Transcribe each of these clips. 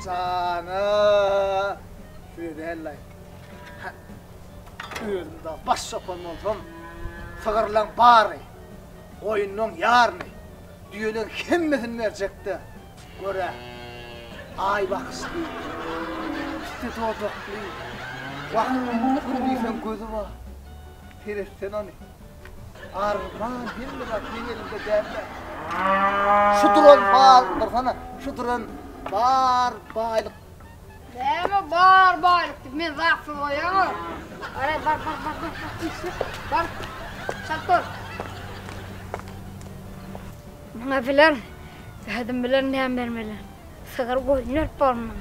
Sana Fidellay. Üründe baş yapan olsam, sağırlan bari, oyunun yarını, düğünün hemmesini verecekti. Göre, ay bakışlı, üstü doğdaklı, vakti diysen gözü var, teristen onu. Arman hemmi bak benim elimde derler. Şuduran bağlıdır sana, şuduran bağlık. Deme bağlık, men rafı koyamam. Ara bak. Bak, çaktır. Bana bilen, zaten bilen ne vermeler. Sığır koyunlar parmağına.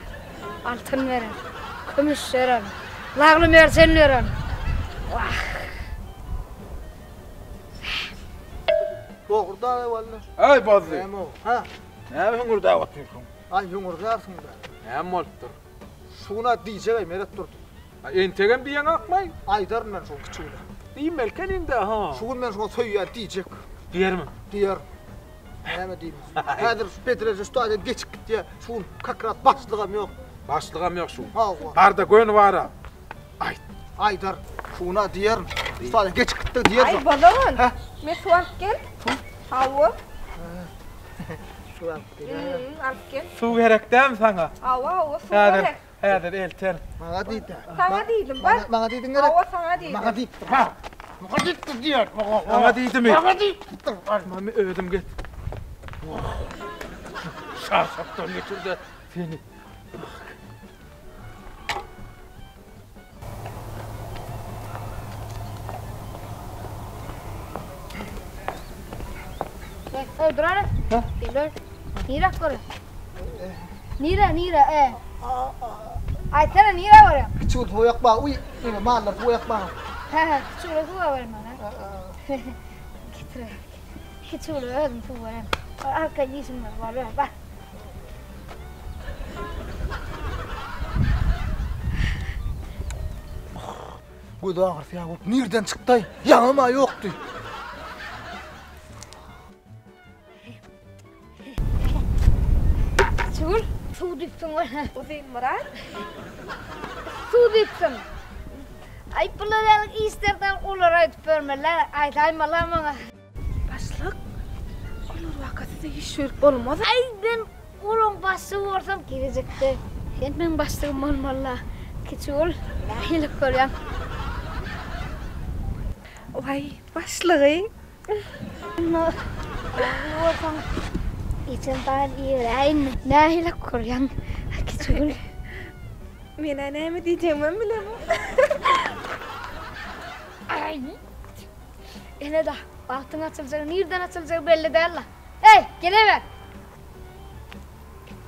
Altın veren, kümüş veren, lağlı mersen veren. Vah. Doğruda vallahi. Ay bazı. Deme o. Ha? Ne hüngürde atıyorsun? Ay yumurtarsın da. Ne moltur? Şuna diyeceğim meret durdu. Entegen diyen akmay. Aydarım ben şu küçüğüne. Diyim melkeninde ha. Şuun ben şuna söyle diyecek. Diyer mi? Diyor. Ne diyeyim? Hadır Petrez üstade geçip git diye şuun kakrat başlığım yok. Başlığım yok şu. Allah. Barda gön var ha. Ay. Aydar şuna diyorum. Üstade geçip gitti diyor. Ay balamın. Men su alıp gel. Hava. Şu an. Alıp gel. Su gerek değil mi sana? Hava su Hadır. gerek. Hadır elter. Bana deydi. Sana değilim bak. Bana deydin gerek. Hava sana değilim. Bana deydi. Bana deydi diyor. Ama değdi mi? Bana deydi. Mami ödüm git. Şarsaptan götürdü seni. Dur ara. Gel. Nira kore. Nira. Ay sana nira var ya. Küçük boyak bağ. Uy. Yine mallar boyak bağ. Ha, şöyle su var bana. Gitre. Hiç öyle öldüm su var. Arka yüzüm var bak. Bu da ağır ya. Nereden çıktı? Yanıma yoktu. Çul, su dipsin var. Uzun Murat. Su dipsin. Ay pılarak isterden olar ayıp vermeler. Aytaymalar bana. Başlık. Olur vakası da hiç şörk olmaz. Ay ben onun başlığı olsam gelecekti. Ben başlığım olmalı. Küçül, lahilik koruyan. Vay başlığı. Olsam içinden iğreyn. Lahilik koruyan. Küçül. Men anemi diyeceğim ben bilemem. Ay. Yine de bahtın açılacak, nereden açılacak belli değil la. Hey, gelever.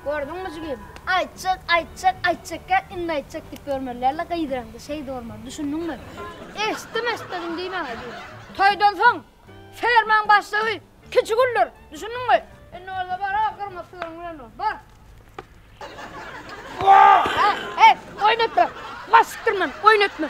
Gördün mü gibi? Ayçak gel, inna ayçak tip görmelerle kaydırandı, şey doğurma, düşündün mü? İstedim değil mi hadi? Toydan son, ferman başlığı, küçük olur, düşündün mü? Ne oldu bana, kırma sığırın var. Hey, oynatma, bastırma, oynatma.